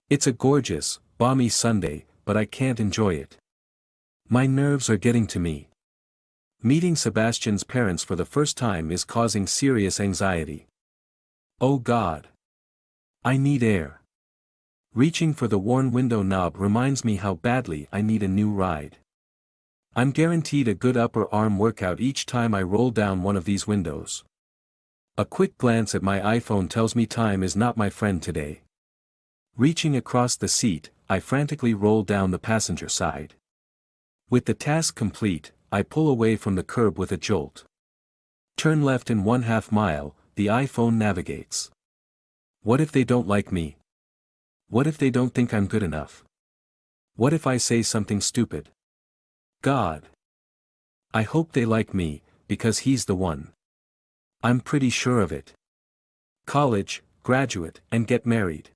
It's a gorgeous, balmy Sunday, but I can't enjoy it. My nerves are getting to me. Meeting Sebastian's parents for the first time is causing serious anxiety. Oh God. I need air. Reaching for the worn window knob reminds me how badly I need a new ride. I'm guaranteed a good upper arm workout each time I roll down one of these windows. A quick glance at my iPhone tells me time is not my friend today. Reaching across the seat, I frantically roll down the passenger side. With the task complete, I pull away from the curb with a jolt. Turn left in 1/2 mile, the iPhone navigates. What if they don't like me? What if they don't think I'm good enough? What if I say something stupid? God. I hope they like me, because he's the one. I'm pretty sure of it. College, graduate, and get married.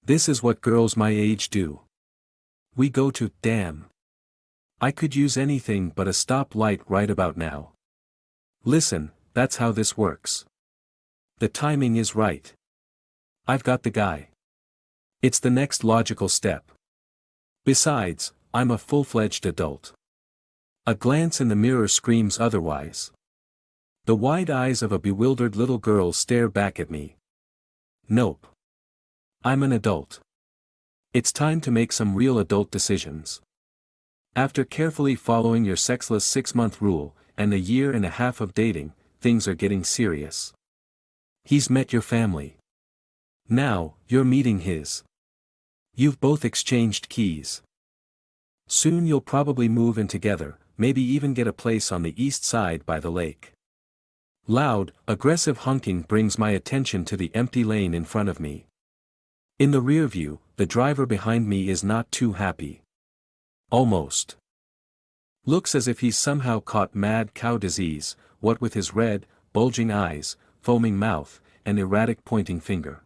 This is what girls my age do. We go to, damn. I could use anything but a stoplight right about now. Listen, that's how this works. The timing is right. I've got the guy. It's the next logical step. Besides, I'm a full-fledged adult. A glance in the mirror screams otherwise. The wide eyes of a bewildered little girl stare back at me. Nope. I'm an adult. It's time to make some real adult decisions. After carefully following your sexless 6-month rule, and 1.5 years of dating, things are getting serious. He's met your family. Now, you're meeting his. You've both exchanged keys. Soon you'll probably move in together, maybe even get a place on the east side by the lake. Loud, aggressive honking brings my attention to the empty lane in front of me. In the rear view, the driver behind me is not too happy. Almost. Looks as if he's somehow caught mad cow disease, what with his red, bulging eyes, foaming mouth, and erratic pointing finger.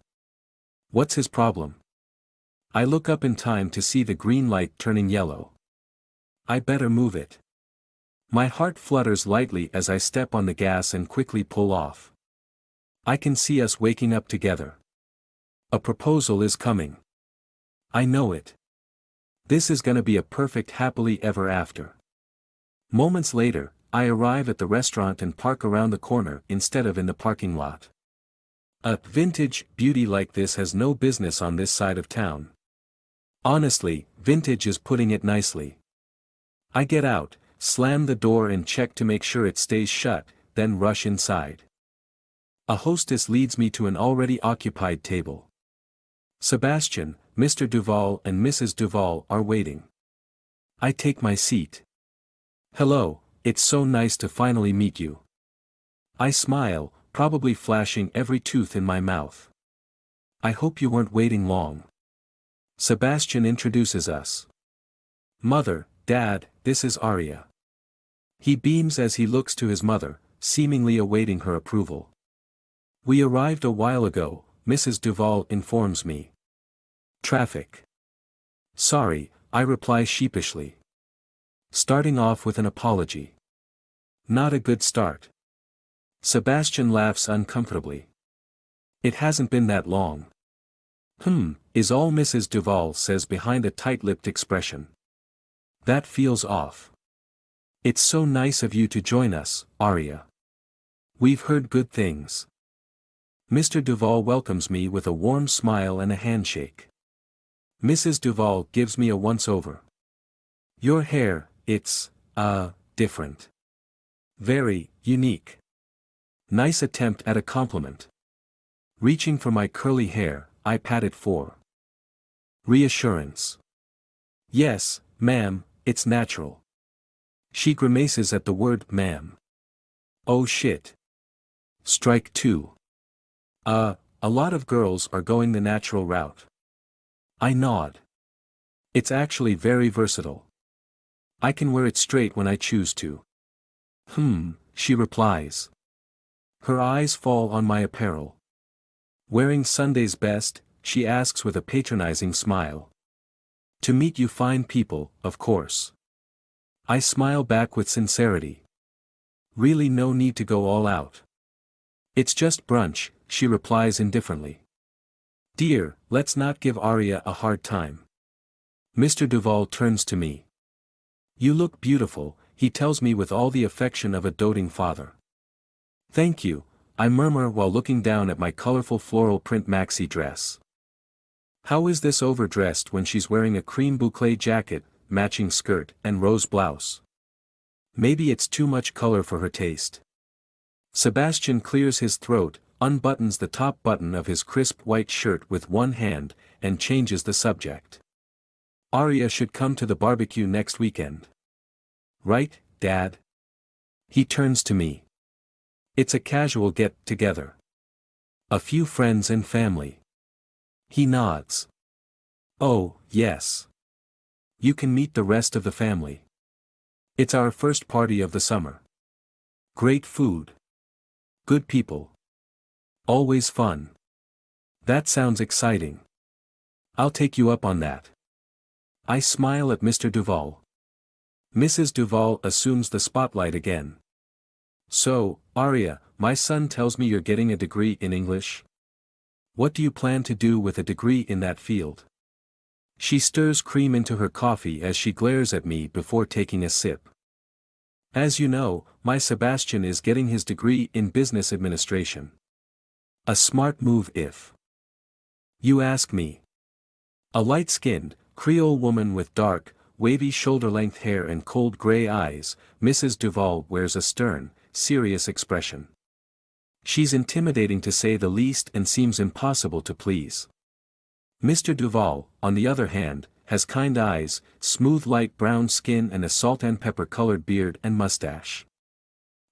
What's his problem? I look up in time to see the green light turning yellow. I better move it. My heart flutters lightly as I step on the gas and quickly pull off. I can see us waking up together. A proposal is coming. I know it. This is gonna be a perfect happily ever after. Moments later, I arrive at the restaurant and park around the corner instead of in the parking lot. A vintage beauty like this has no business on this side of town. Honestly, vintage is putting it nicely. I get out, slam the door and check to make sure it stays shut, then rush inside. A hostess leads me to an already occupied table. Sebastian, Mr. Duval and Mrs. Duval are waiting. I take my seat. Hello, it's so nice to finally meet you. I smile, probably flashing every tooth in my mouth. I hope you weren't waiting long. Sebastian introduces us. Mother, Dad, this is Aria. He beams as he looks to his mother, seemingly awaiting her approval. We arrived a while ago, Mrs. Duval informs me. Traffic. Sorry, I reply sheepishly. Starting off with an apology. Not a good start. Sebastian laughs uncomfortably. It hasn't been that long. Is all Mrs. Duval says behind a tight-lipped expression. That feels off. It's so nice of you to join us, Aria. We've heard good things. Mr. Duval welcomes me with a warm smile and a handshake. Mrs. Duval gives me a once-over. Your hair, it's, different. Very, unique. Nice attempt at a compliment. Reaching for my curly hair, I pat it for reassurance. Yes, ma'am, it's natural. She grimaces at the word ma'am. Oh shit. Strike 2. A lot of girls are going the natural route. I nod. It's actually very versatile. I can wear it straight when I choose to. She replies. Her eyes fall on my apparel. Wearing Sunday's best, she asks with a patronizing smile. To meet you fine people, of course. I smile back with sincerity. Really no need to go all out. It's just brunch, she replies indifferently. Dear, let's not give Arya a hard time. Mr. Duval turns to me. You look beautiful, he tells me with all the affection of a doting father. Thank you, I murmur while looking down at my colorful floral print maxi dress. How is this overdressed when she's wearing a cream boucle jacket, matching skirt, and rose blouse? Maybe it's too much color for her taste. Sebastian clears his throat, unbuttons the top button of his crisp white shirt with one hand, and changes the subject. Arya should come to the barbecue next weekend. Right, Dad? He turns to me. It's a casual get-together. A few friends and family. He nods. Oh, yes. You can meet the rest of the family. It's our first party of the summer. Great food. Good people. Always fun. That sounds exciting. I'll take you up on that. I smile at Mr. Duval. Mrs. Duval assumes the spotlight again. So, Arya, my son tells me you're getting a degree in English? What do you plan to do with a degree in that field? She stirs cream into her coffee as she glares at me before taking a sip. As you know, my Sebastian is getting his degree in business administration. A smart move if you ask me. A light-skinned, Creole woman with dark, wavy shoulder-length hair and cold gray eyes, Mrs. Duval wears a stern, serious expression. She's intimidating to say the least and seems impossible to please. Mr. Duval, on the other hand, has kind eyes, smooth light brown skin and a salt and pepper colored beard and mustache.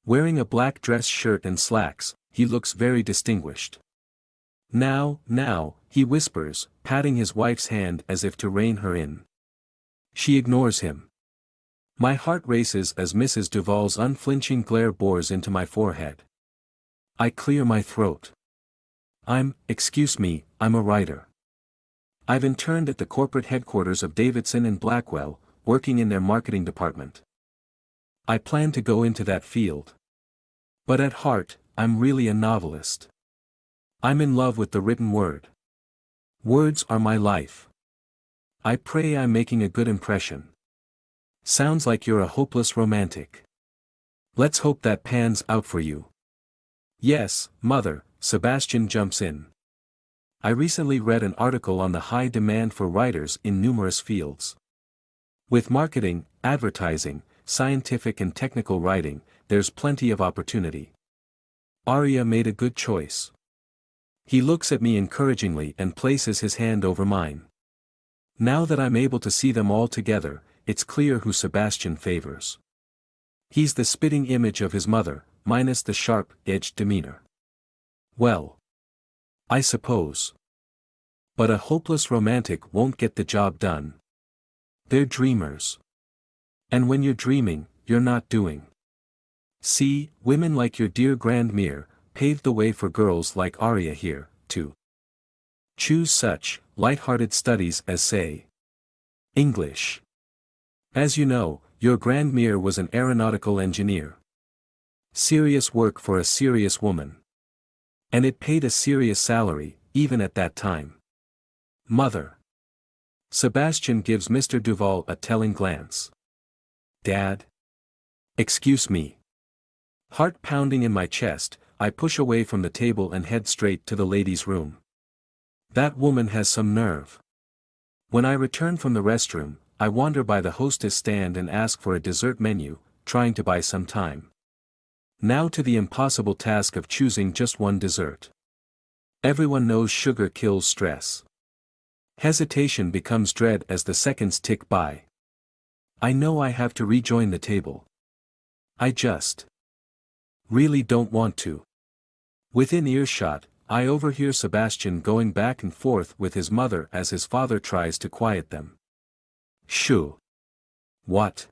Wearing a black dress shirt and slacks, he looks very distinguished. Now, he whispers, patting his wife's hand as if to rein her in. She ignores him. My heart races as Mrs. Duval's unflinching glare bores into my forehead. I clear my throat. Excuse me, I'm a writer. I've interned at the corporate headquarters of Davidson and Blackwell, working in their marketing department. I plan to go into that field. But at heart, I'm really a novelist. I'm in love with the written word. Words are my life. I pray I'm making a good impression. Sounds like you're a hopeless romantic. Let's hope that pans out for you. Yes, Mother, Sebastian jumps in. I recently read an article on the high demand for writers in numerous fields. With marketing, advertising, scientific and technical writing, there's plenty of opportunity. Arya made a good choice. He looks at me encouragingly and places his hand over mine. Now that I'm able to see them all together, it's clear who Sebastian favors. He's the spitting image of his mother, minus the sharp-edged demeanor. Well, I suppose. But a hopeless romantic won't get the job done. They're dreamers. And when you're dreaming, you're not doing. See, women like your dear Grandmere paved the way for girls like Arya here, to choose such light-hearted studies as, say, English. As you know, your Grandmere was an aeronautical engineer. Serious work for a serious woman. And it paid a serious salary, even at that time. Mother. Sebastian gives Mr. Duval a telling glance. Dad? Excuse me. Heart pounding in my chest, I push away from the table and head straight to the ladies' room. That woman has some nerve. When I return from the restroom, I wander by the hostess stand and ask for a dessert menu, trying to buy some time. Now to the impossible task of choosing just one dessert. Everyone knows sugar kills stress. Hesitation becomes dread as the seconds tick by. I know I have to rejoin the table. I just really don't want to. Within earshot, I overhear Sebastian going back and forth with his mother as his father tries to quiet them. Shoo. What?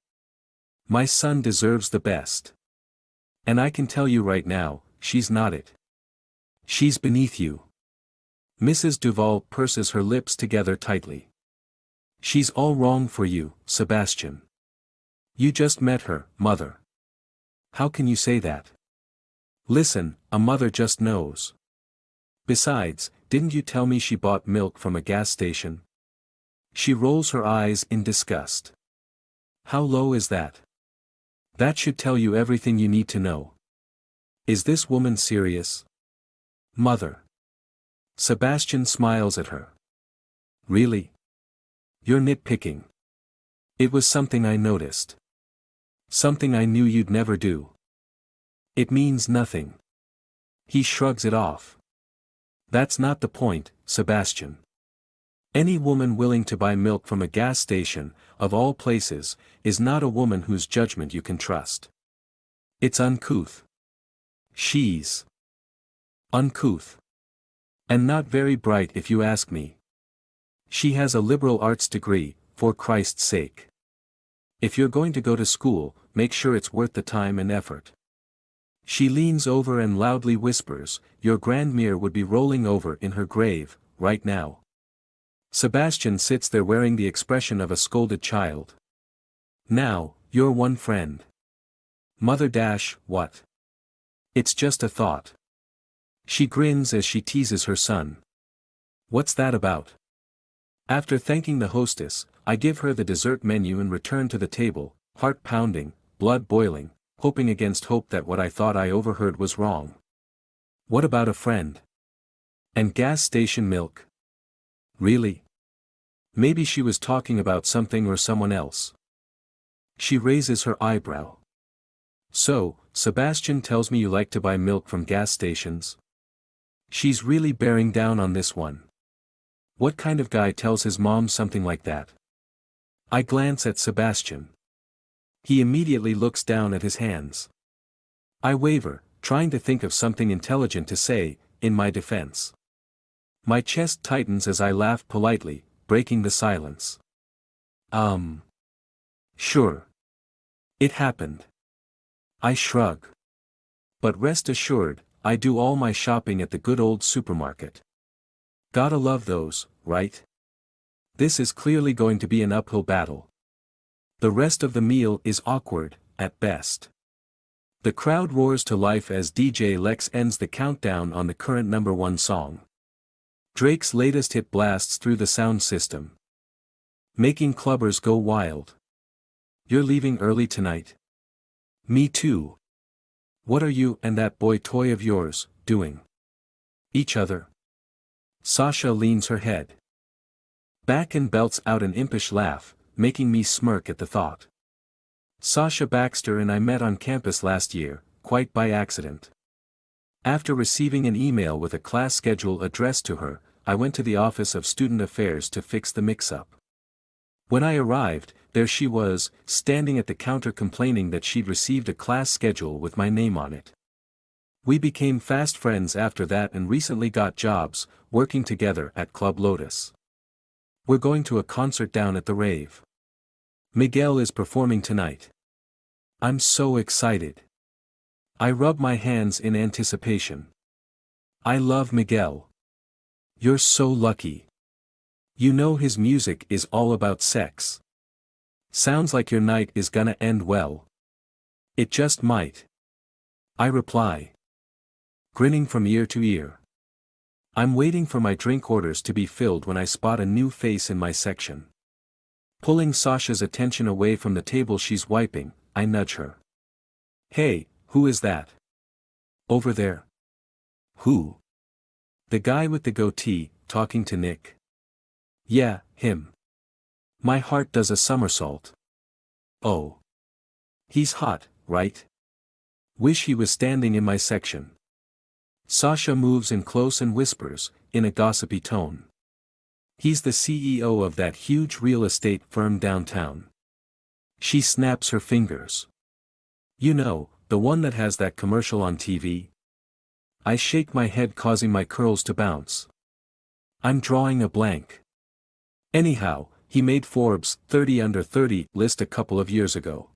My son deserves the best. And I can tell you right now, she's not it. She's beneath you. Mrs. Duval purses her lips together tightly. She's all wrong for you, Sebastian. You just met her, Mother. How can you say that? Listen, a mother just knows. Besides, didn't you tell me she bought milk from a gas station? She rolls her eyes in disgust. How low is that? That should tell you everything you need to know. Is this woman serious? Mother. Sebastian smiles at her. Really? You're nitpicking. It was something I noticed. Something I knew you'd never do. It means nothing. He shrugs it off. That's not the point, Sebastian. Any woman willing to buy milk from a gas station, of all places, is not a woman whose judgment you can trust. It's uncouth. She's uncouth. And not very bright if you ask me. She has a liberal arts degree, for Christ's sake. If you're going to go to school, make sure it's worth the time and effort. She leans over and loudly whispers, your grandmere would be rolling over in her grave, right now. Sebastian sits there wearing the expression of a scolded child. Now, you're one friend. Mother dash, what? It's just a thought. She grins as she teases her son. What's that about? After thanking the hostess, I give her the dessert menu and return to the table, heart pounding, blood boiling, hoping against hope that what I thought I overheard was wrong. What about a friend? And gas station milk? Really? Maybe she was talking about something or someone else. She raises her eyebrow. So, Sebastian tells me you like to buy milk from gas stations? She's really bearing down on this one. What kind of guy tells his mom something like that? I glance at Sebastian. He immediately looks down at his hands. I waver, trying to think of something intelligent to say, in my defense. My chest tightens as I laugh politely, breaking the silence. Sure. It happened. I shrug. But rest assured, I do all my shopping at the good old supermarket. Gotta love those, right? This is clearly going to be an uphill battle. The rest of the meal is awkward, at best. The crowd roars to life as DJ Lex ends the countdown on the current #1 song. Drake's latest hit blasts through the sound system, making clubbers go wild. You're leaving early tonight? Me too. What are you and that boy toy of yours doing? Each other. Sasha leans her head back and belts out an impish laugh, making me smirk at the thought. Sasha Baxter and I met on campus last year, quite by accident. After receiving an email with a class schedule addressed to her, I went to the Office of Student Affairs to fix the mix-up. When I arrived, there she was, standing at the counter complaining that she'd received a class schedule with my name on it. We became fast friends after that and recently got jobs, working together at Club Lotus. We're going to a concert down at the rave. Miguel is performing tonight. I'm so excited. I rub my hands in anticipation. I love Miguel. You're so lucky. You know his music is all about sex. Sounds like your night is gonna end well. It just might. I reply, grinning from ear to ear. I'm waiting for my drink orders to be filled when I spot a new face in my section. Pulling Sasha's attention away from the table she's wiping, I nudge her. Hey, who is that? Over there. Who? The guy with the goatee, talking to Nick. Yeah, him. My heart does a somersault. Oh. He's hot, right? Wish he was standing in my section. Sasha moves in close and whispers, in a gossipy tone. He's the CEO of that huge real estate firm downtown. She snaps her fingers. You know, the one that has that commercial on TV? I shake my head, causing my curls to bounce. I'm drawing a blank. Anyhow, he made Forbes' 30 Under 30 list a couple of years ago.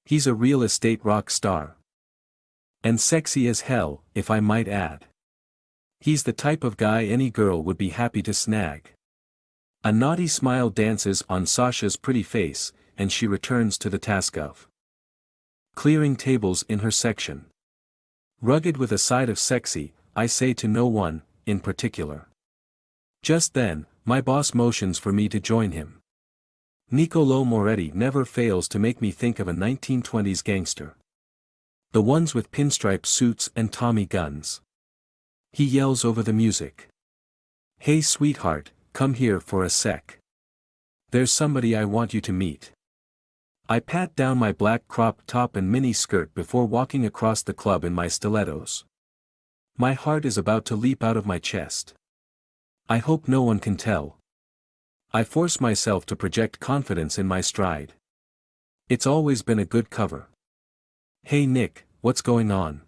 He's a real estate rock star. And sexy as hell, if I might add. He's the type of guy any girl would be happy to snag. A naughty smile dances on Sasha's pretty face, and she returns to the task of clearing tables in her section. Rugged with a side of sexy, I say to no one, in particular. Just then, my boss motions for me to join him. Niccolo Moretti never fails to make me think of a 1920s gangster. The ones with pinstripe suits and Tommy guns. He yells over the music. "Hey sweetheart, come here for a sec. There's somebody I want you to meet." I pat down my black crop top and mini skirt before walking across the club in my stilettos. My heart is about to leap out of my chest. I hope no one can tell. I force myself to project confidence in my stride. It's always been a good cover. "Hey Nick, what's going on?"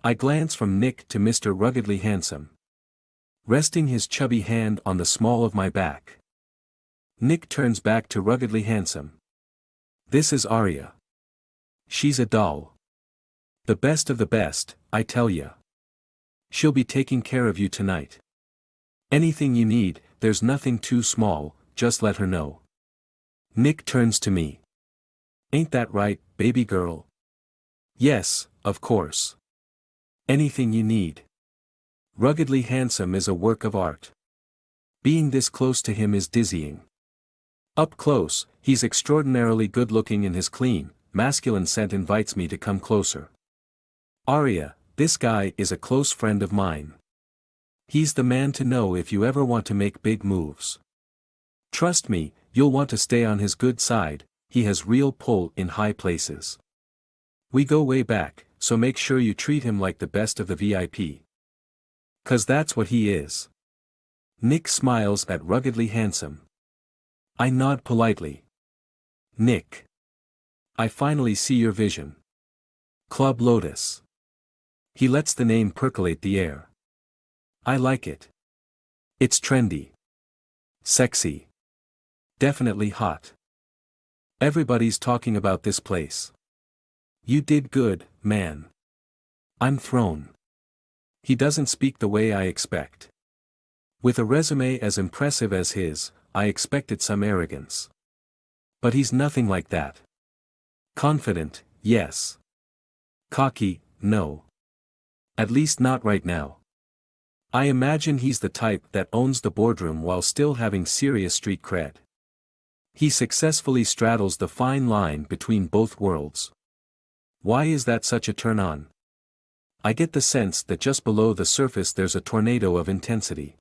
I glance from Nick to Mr. Ruggedly Handsome, resting his chubby hand on the small of my back. Nick turns back to Ruggedly Handsome. "This is Aria. She's a doll. The best of the best, I tell ya. She'll be taking care of you tonight. Anything you need, there's nothing too small, just let her know." Nick turns to me. "Ain't that right, baby girl?" "Yes, of course. Anything you need." Ruggedly Handsome is a work of art. Being this close to him is dizzying. Up close, he's extraordinarily good-looking and his clean, masculine scent invites me to come closer. "Aria, this guy is a close friend of mine. He's the man to know if you ever want to make big moves. Trust me, you'll want to stay on his good side, he has real pull in high places. We go way back, so make sure you treat him like the best of the VIP. 'Cause that's what he is." Nick smiles at Ruggedly Handsome. I nod politely. "Nick. I finally see your vision. Club Lotus." He lets the name percolate the air. I like it. It's trendy. Sexy. Definitely hot. Everybody's talking about this place. You did good, man. I'm thrown. He doesn't speak the way I expect. With a resume as impressive as his, I expected some arrogance. But he's nothing like that. Confident, yes. Cocky, no. At least not right now. I imagine he's the type that owns the boardroom while still having serious street cred. He successfully straddles the fine line between both worlds. Why is that such a turn-on? I get the sense that just below the surface there's a tornado of intensity.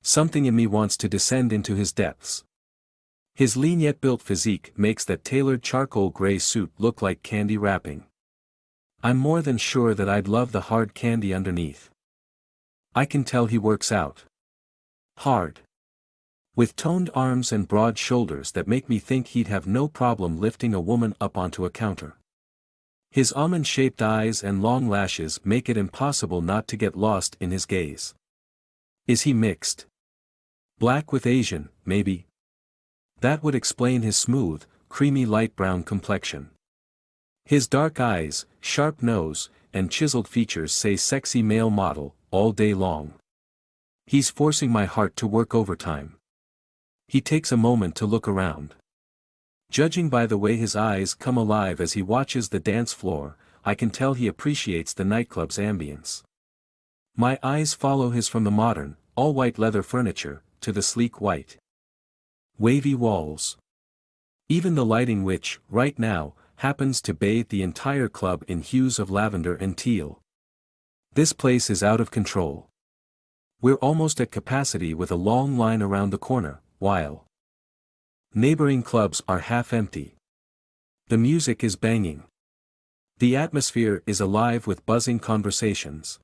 Something in me wants to descend into his depths. His lean yet built physique makes that tailored charcoal gray suit look like candy wrapping. I'm more than sure that I'd love the hard candy underneath. I can tell he works out hard. With toned arms and broad shoulders that make me think he'd have no problem lifting a woman up onto a counter. His almond-shaped eyes and long lashes make it impossible not to get lost in his gaze. Is he mixed? Black with Asian, maybe? That would explain his smooth, creamy light brown complexion. His dark eyes, sharp nose, and chiseled features say sexy male model, all day long. He's forcing my heart to work overtime. He takes a moment to look around. Judging by the way his eyes come alive as he watches the dance floor, I can tell he appreciates the nightclub's ambience. My eyes follow his from the modern, all-white leather furniture, to the sleek white, wavy walls. Even the lighting which, right now, happens to bathe the entire club in hues of lavender and teal. This place is out of control. We're almost at capacity with a long line around the corner, while neighboring clubs are half empty. The music is banging. The atmosphere is alive with buzzing conversations.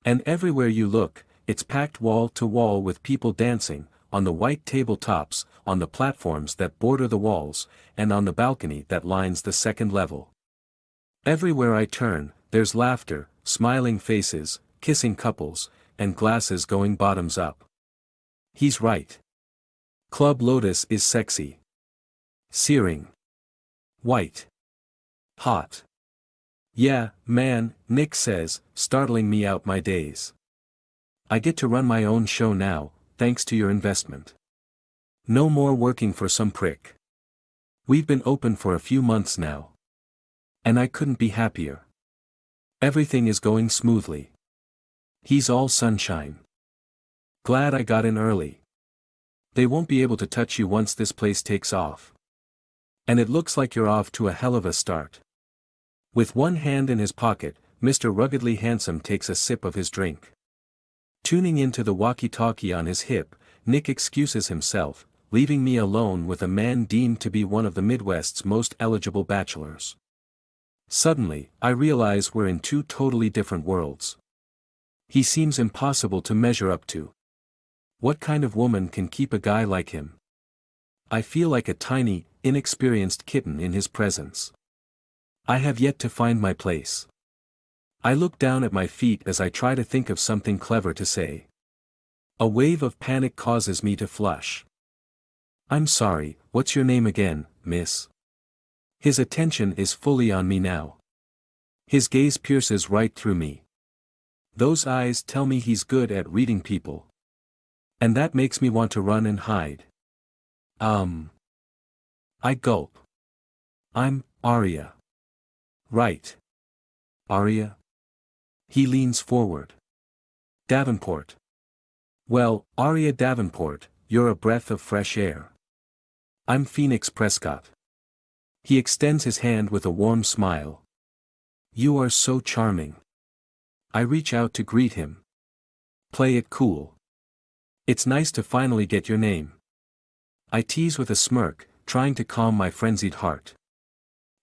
And everywhere you look, it's packed wall to wall with people dancing, on the white tabletops, on the platforms that border the walls, and on the balcony that lines the second level. Everywhere I turn, there's laughter, smiling faces, kissing couples, and glasses going bottoms up. He's right. Club Lotus is sexy. Searing. White. Hot. Yeah, man, Nick says, startling me out my days. I get to run my own show now, thanks to your investment. No more working for some prick. We've been open for a few months now. And I couldn't be happier. Everything is going smoothly. He's all sunshine. Glad I got in early. They won't be able to touch you once this place takes off. And it looks like you're off to a hell of a start. With one hand in his pocket, Mr. Ruggedly Handsome takes a sip of his drink. Tuning into the walkie-talkie on his hip, Nick excuses himself, leaving me alone with a man deemed to be one of the Midwest's most eligible bachelors. Suddenly, I realize we're in two totally different worlds. He seems impossible to measure up to. What kind of woman can keep a guy like him? I feel like a tiny, inexperienced kitten in his presence. I have yet to find my place. I look down at my feet as I try to think of something clever to say. A wave of panic causes me to flush. I'm sorry, what's your name again, miss? His attention is fully on me now. His gaze pierces right through me. Those eyes tell me he's good at reading people. And that makes me want to run and hide. I gulp. I'm Arya. Right. Arya? He leans forward. Davenport. Well, Arya Davenport, you're a breath of fresh air. I'm Phoenix Prescott. He extends his hand with a warm smile. You are so charming. I reach out to greet him. Play it cool. It's nice to finally get your name. I tease with a smirk, trying to calm my frenzied heart.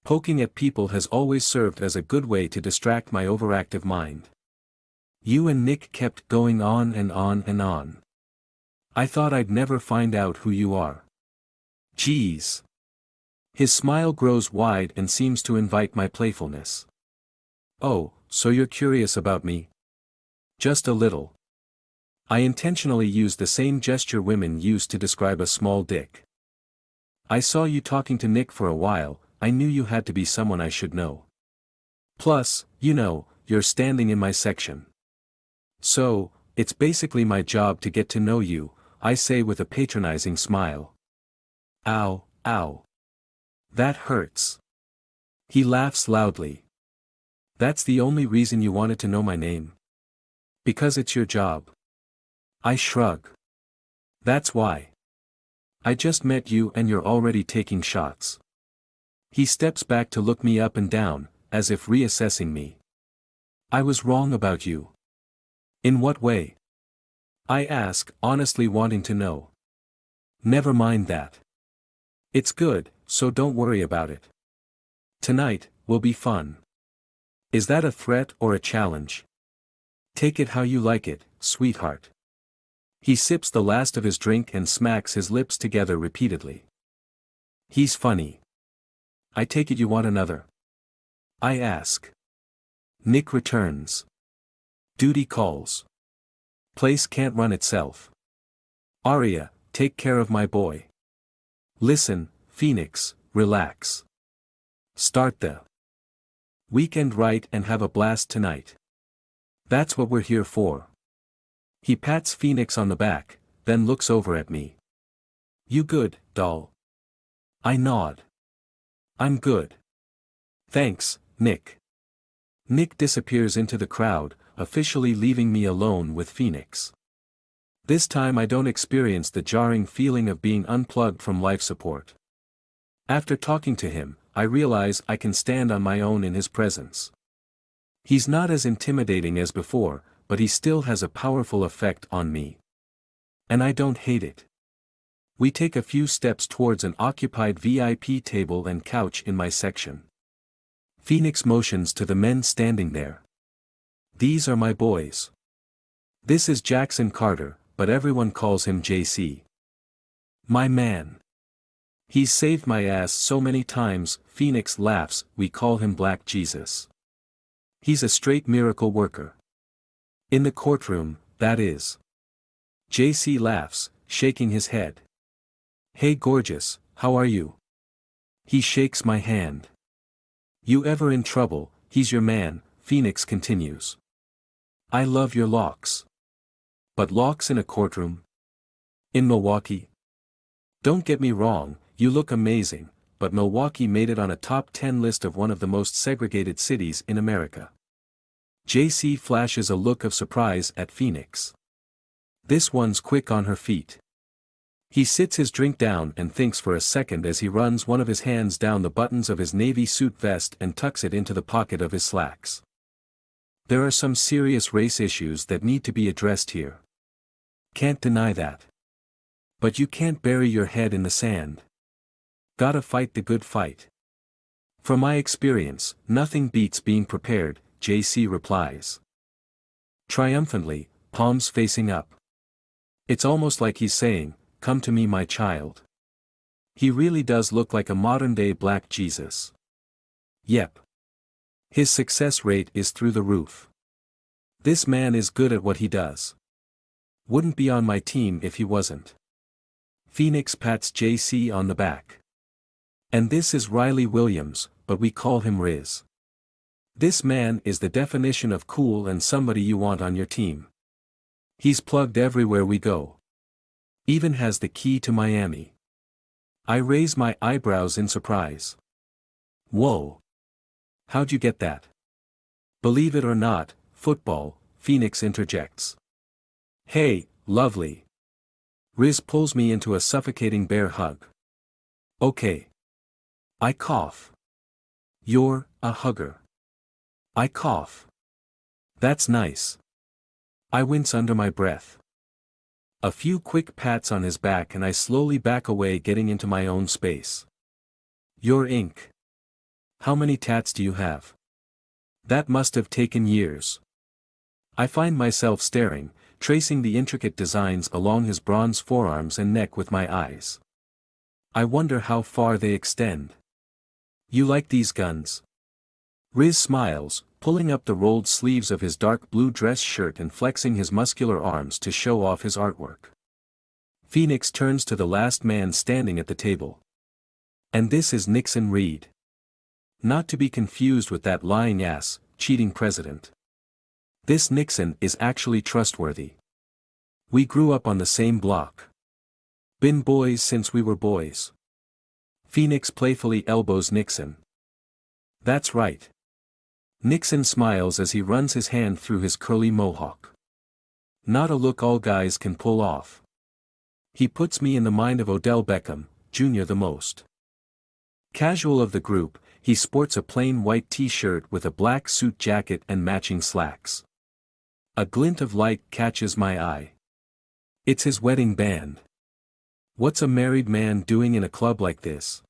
Poking at people has always served as a good way to distract my overactive mind. You and Nick kept going on and on and on. I thought I'd never find out who you are. Geez. His smile grows wide and seems to invite my playfulness. Oh, so you're curious about me? Just a little. I intentionally use the same gesture women use to describe a small dick. I saw you talking to Nick for a while, I knew you had to be someone I should know. Plus, you know, you're standing in my section. So, it's basically my job to get to know you, I say with a patronizing smile. Ow, ow. That hurts. He laughs loudly. That's the only reason you wanted to know my name? Because it's your job. I shrug. That's why. I just met you and you're already taking shots. He steps back to look me up and down, as if reassessing me. I was wrong about you. In what way? I ask, honestly wanting to know. Never mind that. It's good, so don't worry about it. Tonight, will be fun. Is that a threat or a challenge? Take it how you like it, sweetheart. He sips the last of his drink and smacks his lips together repeatedly. He's funny. I take it you want another? I ask. Nick returns. Duty calls. Place can't run itself. Arya, take care of my boy. Listen, Phoenix, relax. Start the weekend right and have a blast tonight. That's what we're here for. He pats Phoenix on the back, then looks over at me. You good, doll? I nod. I'm good. Thanks, Nick. Nick disappears into the crowd, officially leaving me alone with Phoenix. This time I don't experience the jarring feeling of being unplugged from life support. After talking to him, I realize I can stand on my own in his presence. He's not as intimidating as before, but he still has a powerful effect on me. And I don't hate it. We take a few steps towards an occupied VIP table and couch in my section. Phoenix motions to the men standing there. These are my boys. This is Jackson Carter, but everyone calls him JC. My man. He's saved my ass so many times, Phoenix laughs, we call him Black Jesus. He's a straight miracle worker. In the courtroom, that is. JC laughs, shaking his head. Hey gorgeous, how are you? He shakes my hand. You ever in trouble, he's your man, Phoenix continues. I love your locks. But locks in a courtroom? In Milwaukee? Don't get me wrong, you look amazing, but Milwaukee made it on a top 10 list of one of the most segregated cities in America. JC flashes a look of surprise at Phoenix. This one's quick on her feet. He sits his drink down and thinks for a second as he runs one of his hands down the buttons of his navy suit vest and tucks it into the pocket of his slacks. There are some serious race issues that need to be addressed here. Can't deny that. But you can't bury your head in the sand. Gotta fight the good fight. From my experience, nothing beats being prepared, JC replies. Triumphantly, palms facing up. It's almost like he's saying, "Come to me, my child." He really does look like a modern-day Black Jesus. Yep. His success rate is through the roof. This man is good at what he does. Wouldn't be on my team if he wasn't. Phoenix pats JC on the back. And this is Riley Williams, but we call him Riz. This man is the definition of cool and somebody you want on your team. He's plugged everywhere we go. Even has the key to Miami. I raise my eyebrows in surprise. Whoa. How'd you get that? Believe it or not, football, Phoenix interjects. Hey, lovely. Riz pulls me into a suffocating bear hug. Okay. I cough. You're a hugger. I cough. That's nice. I wince under my breath. A few quick pats on his back and I slowly back away, getting into my own space. You're ink. How many tats do you have? That must have taken years. I find myself staring, tracing the intricate designs along his bronze forearms and neck with my eyes. I wonder how far they extend. You like these guns? Riz smiles, pulling up the rolled sleeves of his dark blue dress shirt and flexing his muscular arms to show off his artwork. Phoenix turns to the last man standing at the table. And this is Nixon Reed. Not to be confused with that lying ass, cheating president. This Nixon is actually trustworthy. We grew up on the same block. Been boys since we were boys. Phoenix playfully elbows Nixon. That's right. Nixon smiles as he runs his hand through his curly mohawk. Not a look all guys can pull off. He puts me in the mind of Odell Beckham, Jr. the most. Casual of the group, he sports a plain white t-shirt with a black suit jacket and matching slacks. A glint of light catches my eye. It's his wedding band. What's a married man doing in a club like this?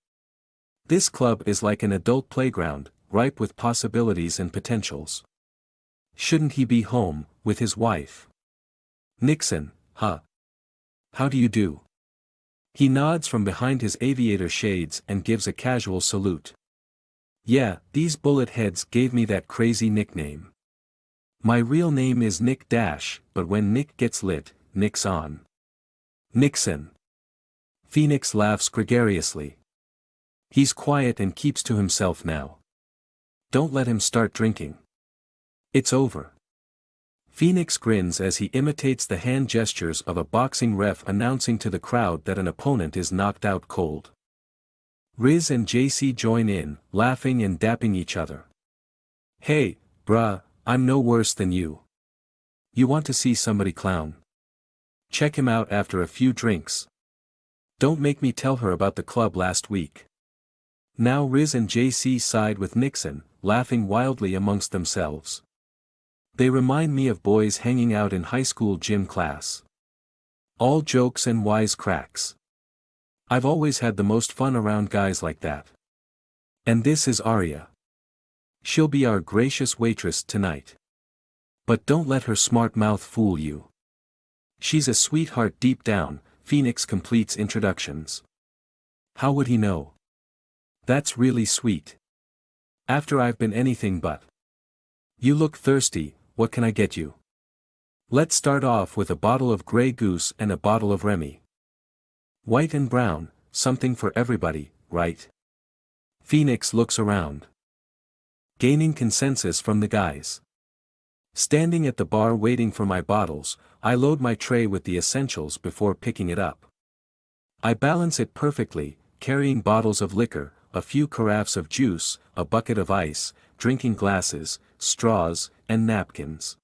This club is like an adult playground, ripe with possibilities and potentials. Shouldn't he be home, with his wife? Nixon, huh? How do you do? He nods from behind his aviator shades and gives a casual salute. Yeah, these bullet heads gave me that crazy nickname. My real name is Nick Dash, but when Nick gets lit, Nick's on. Nixon. Phoenix laughs gregariously. He's quiet and keeps to himself now. Don't let him start drinking. It's over. Phoenix grins as he imitates the hand gestures of a boxing ref announcing to the crowd that an opponent is knocked out cold. Riz and JC join in, laughing and dapping each other. Hey, bruh, I'm no worse than you. You want to see somebody clown? Check him out after a few drinks. Don't make me tell her about the club last week. Now Riz and JC side with Nixon, laughing wildly amongst themselves. They remind me of boys hanging out in high school gym class. All jokes and wise cracks. I've always had the most fun around guys like that. And this is Arya. She'll be our gracious waitress tonight. But don't let her smart mouth fool you. She's a sweetheart deep down, Phoenix completes introductions. How would he know? That's really sweet. After I've been anything but. You look thirsty, what can I get you? Let's start off with a bottle of Grey Goose and a bottle of Remy. White and brown, something for everybody, right? Phoenix looks around. Gaining consensus from the guys. Standing at the bar waiting for my bottles, I load my tray with the essentials before picking it up. I balance it perfectly, carrying bottles of liquor, a few carafes of juice, a bucket of ice, drinking glasses, straws, and napkins.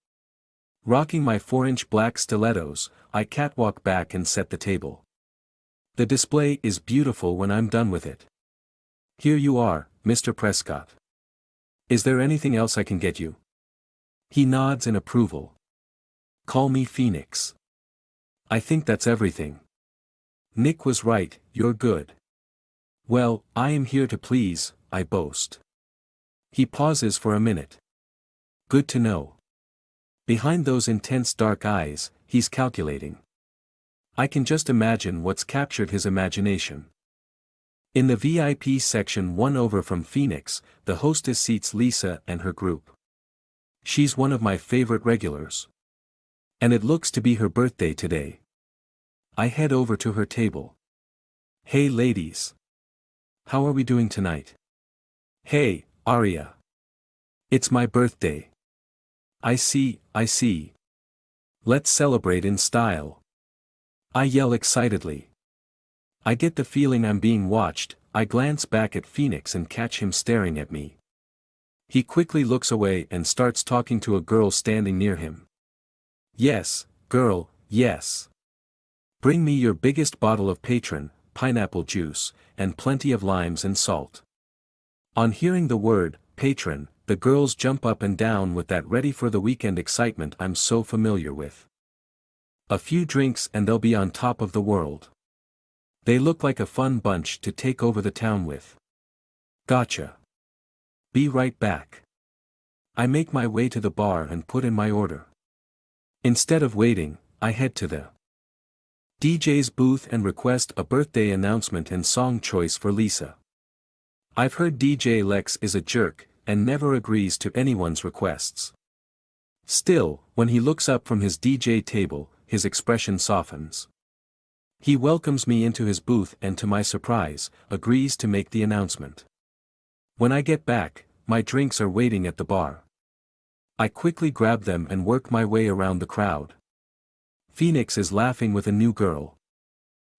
Rocking my 4-inch black stilettos, I catwalk back and set the table. The display is beautiful when I'm done with it. Here you are, Mr. Prescott. Is there anything else I can get you? He nods in approval. Call me Phoenix. I think that's everything. Nick was right, you're good. Well, I am here to please, I boast. He pauses for a minute. Good to know. Behind those intense dark eyes, he's calculating. I can just imagine what's captured his imagination. In the VIP section one over from Phoenix, the hostess seats Lisa and her group. She's one of my favorite regulars. And it looks to be her birthday today. I head over to her table. Hey ladies. How are we doing tonight? Hey, Aria. It's my birthday. I see. Let's celebrate in style. I yell excitedly. I get the feeling I'm being watched. I glance back at Phoenix and catch him staring at me. He quickly looks away and starts talking to a girl standing near him. Yes, girl, yes. Bring me your biggest bottle of Patron, pineapple juice, and plenty of limes and salt. On hearing the word, Patron, the girls jump up and down with that ready for the weekend excitement I'm so familiar with. A few drinks and they'll be on top of the world. They look like a fun bunch to take over the town with. Gotcha. Be right back. I make my way to the bar and put in my order. Instead of waiting, I head to the DJ's booth and request a birthday announcement and song choice for Lisa. I've heard DJ Lex is a jerk, and never agrees to anyone's requests. Still, when he looks up from his DJ table, his expression softens. He welcomes me into his booth and to my surprise, agrees to make the announcement. When I get back, my drinks are waiting at the bar. I quickly grab them and work my way around the crowd. Phoenix is laughing with a new girl.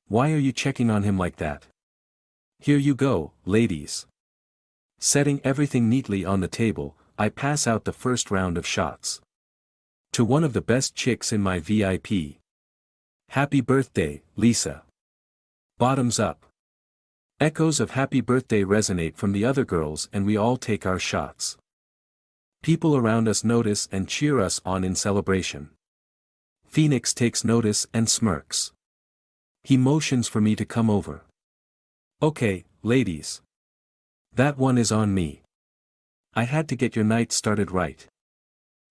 Why are you checking on him like that? Here you go, ladies. Setting everything neatly on the table, I pass out the first round of shots. To one of the best chicks in my VIP. Happy birthday, Lisa. Bottoms up. Echoes of happy birthday resonate from the other girls and we all take our shots. People around us notice and cheer us on in celebration. Phoenix takes notice and smirks. He motions for me to come over. Okay, ladies. That one is on me. I had to get your night started right.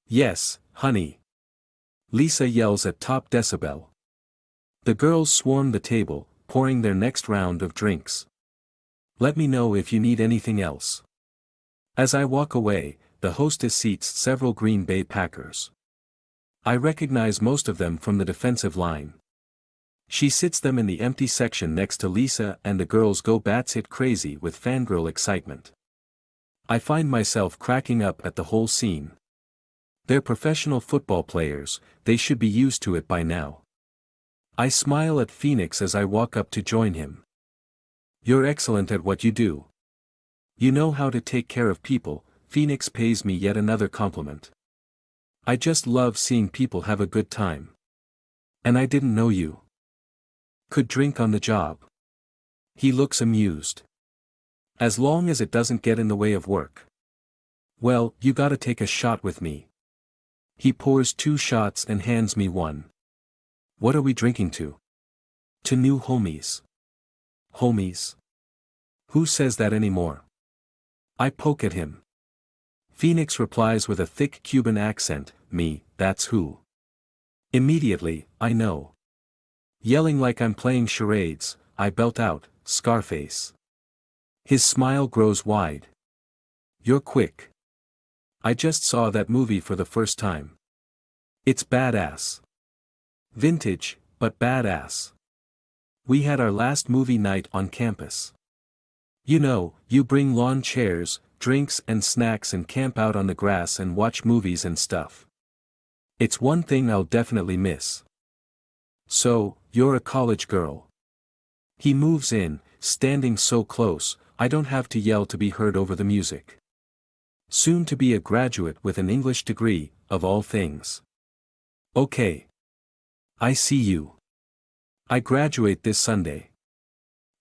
Yes, honey. Lisa yells at top decibel. The girls swarm the table, pouring their next round of drinks. Let me know if you need anything else. As I walk away, the hostess seats several Green Bay Packers. I recognize most of them from the defensive line. She sits them in the empty section next to Lisa and the girls go batshit crazy with fangirl excitement. I find myself cracking up at the whole scene. They're professional football players, they should be used to it by now. I smile at Phoenix as I walk up to join him. You're excellent at what you do. You know how to take care of people. Phoenix pays me yet another compliment. I just love seeing people have a good time. And I didn't know you could drink on the job. He looks amused. As long as it doesn't get in the way of work. Well, you gotta take a shot with me. He pours 2 shots and hands me one. What are we drinking to? To new homies. Homies? Who says that anymore? I poke at him. Phoenix replies with a thick Cuban accent, me, that's who. Immediately, I know. Yelling like I'm playing charades, I belt out, Scarface. His smile grows wide. You're quick. I just saw that movie for the first time. It's badass. Vintage, but badass. We had our last movie night on campus. You know, you bring lawn chairs, drinks and snacks and camp out on the grass and watch movies and stuff. It's one thing I'll definitely miss. So, you're a college girl. He moves in, standing so close, I don't have to yell to be heard over the music. Soon to be a graduate with an English degree, of all things. Okay. I see you. I graduate this Sunday.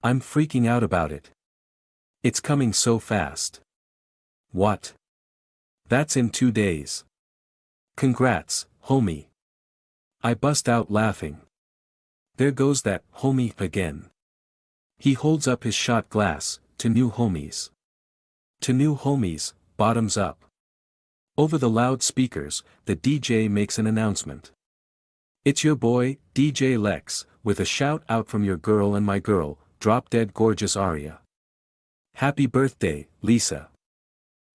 I'm freaking out about it. It's coming so fast. What? That's in 2 days. Congrats, homie. I bust out laughing. There goes that homie again. He holds up his shot glass, to new homies. To new homies, bottoms up. Over the loudspeakers, the DJ makes an announcement. It's your boy, DJ Lex, with a shout out from your girl and my girl, drop dead gorgeous Aria. Happy birthday, Lisa.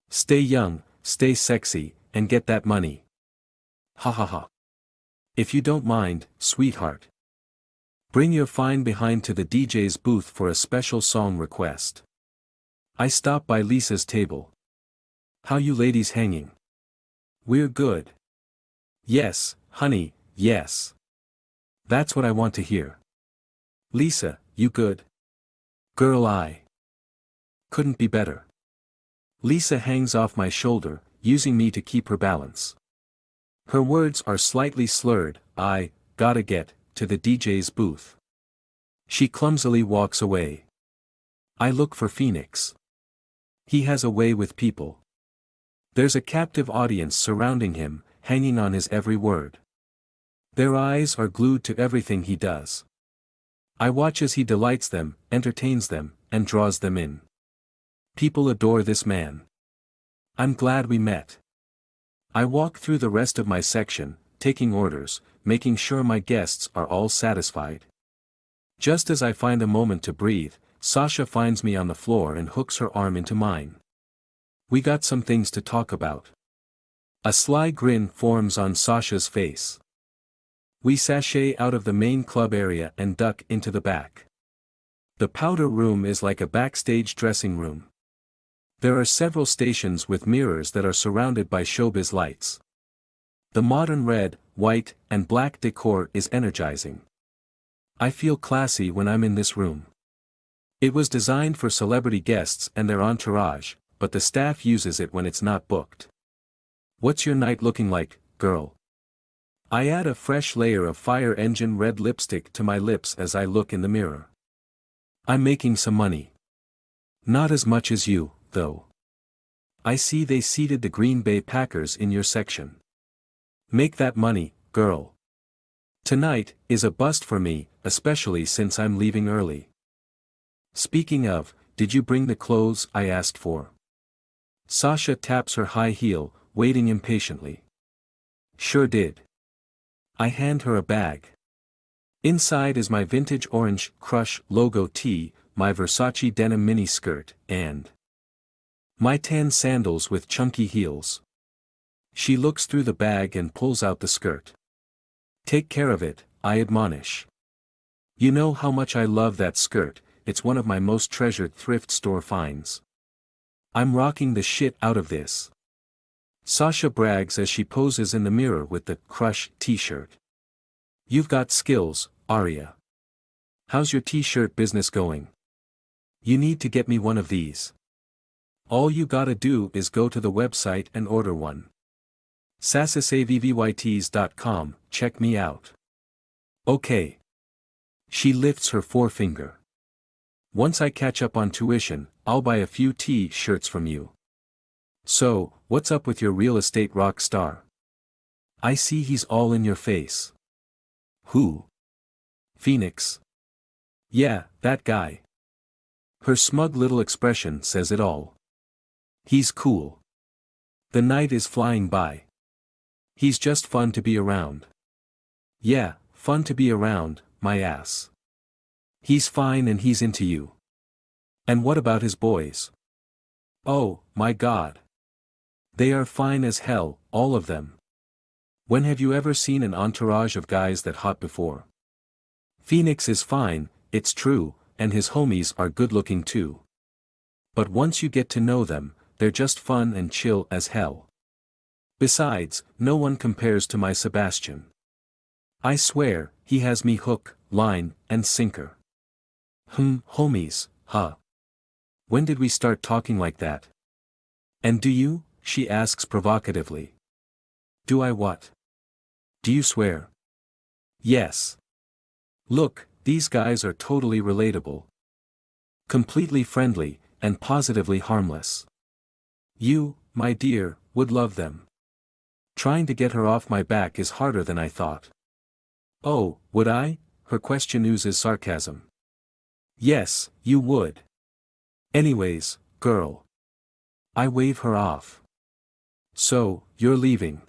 Stay young, stay sexy, and get that money. Ha ha ha. If you don't mind, sweetheart. Bring your fine behind to the DJ's booth for a special song request. I stop by Lisa's table. How you ladies hanging? We're good. Yes, honey, yes. That's what I want to hear. Lisa, you good? Girl, I couldn't be better. Lisa hangs off my shoulder, using me to keep her balance. Her words are slightly slurred. I gotta get to the DJ's booth. She clumsily walks away. I look for Phoenix. He has a way with people. There's a captive audience surrounding him, hanging on his every word. Their eyes are glued to everything he does. I watch as he delights them, entertains them, and draws them in. People adore this man. I'm glad we met. I walk through the rest of my section, taking orders, making sure my guests are all satisfied. Just as I find a moment to breathe, Sasha finds me on the floor and hooks her arm into mine. We got some things to talk about. A sly grin forms on Sasha's face. We sashay out of the main club area and duck into the back. The powder room is like a backstage dressing room. There are several stations with mirrors that are surrounded by showbiz lights. The modern red, white, and black decor is energizing. I feel classy when I'm in this room. It was designed for celebrity guests and their entourage, but the staff uses it when it's not booked. What's your night looking like, girl? I add a fresh layer of fire engine red lipstick to my lips as I look in the mirror. I'm making some money. Not as much as you, though. I see they seated the Green Bay Packers in your section. Make that money, girl. Tonight is a bust for me, especially since I'm leaving early. Speaking of, did you bring the clothes I asked for? Sasha taps her high heel, waiting impatiently. Sure did. I hand her a bag. Inside is my vintage orange Crush logo tee, my Versace denim mini skirt, and my tan sandals with chunky heels. She looks through the bag and pulls out the skirt. Take care of it, I admonish. You know how much I love that skirt, it's one of my most treasured thrift store finds. I'm rocking the shit out of this. Sasha brags as she poses in the mirror with the Crush t-shirt. You've got skills, Aria. How's your t-shirt business going? You need to get me one of these. All you gotta do is go to the website and order one. sassasavvyts.com, check me out. Okay. She lifts her forefinger. Once I catch up on tuition, I'll buy a few t-shirts from you. So, what's up with your real estate rock star? I see he's all in your face. Who? Phoenix. Yeah, that guy. Her smug little expression says it all. He's cool. The night is flying by. He's just fun to be around. Yeah, fun to be around, my ass. He's fine and he's into you. And what about his boys? Oh, my God. They are fine as hell, all of them. When have you ever seen an entourage of guys that hot before? Phoenix is fine, it's true, and his homies are good-looking too. But once you get to know them, they're just fun and chill as hell. Besides, no one compares to my Sebastian. I swear, he has me hook, line, and sinker. Homies, huh? When did we start talking like that? And do you she asks provocatively. Do I what? Do you swear? Yes. Look, these guys are totally relatable. Completely friendly, and positively harmless. You, my dear, would love them. Trying to get her off my back is harder than I thought. Oh, would I? Her question oozes sarcasm. Yes, you would. Anyways, girl. I wave her off. So, you're leaving.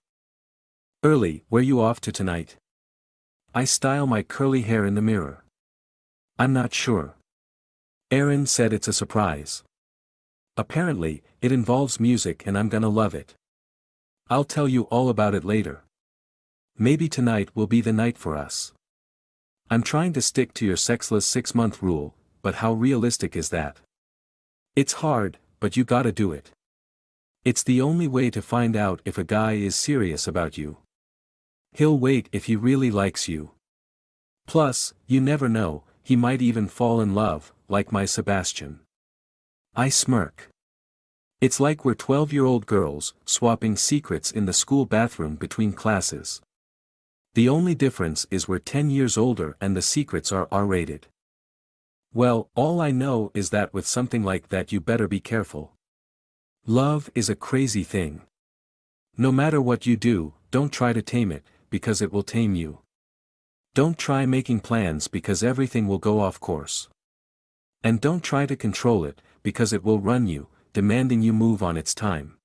Early, where you off to tonight? I style my curly hair in the mirror. I'm not sure. Erin said it's a surprise. Apparently, it involves music and I'm gonna love it. I'll tell you all about it later. Maybe tonight will be the night for us. I'm trying to stick to your sexless 6-month rule, but how realistic is that? It's hard, but you gotta do it. It's the only way to find out if a guy is serious about you. He'll wait if he really likes you. Plus, you never know, he might even fall in love, like my Sebastian. I smirk. It's like we're 12-year-old girls, swapping secrets in the school bathroom between classes. The only difference is we're 10 years older and the secrets are R-rated. Well, all I know is that with something like that you better be careful. Love is a crazy thing. No matter what you do, don't try to tame it, because it will tame you. Don't try making plans because everything will go off course. And don't try to control it, because it will run you, demanding you move on its time.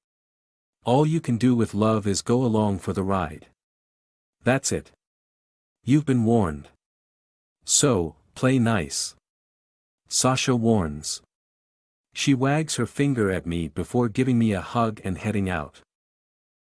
All you can do with love is go along for the ride. That's it. You've been warned. So, play nice. Sasha warns. She wags her finger at me before giving me a hug and heading out.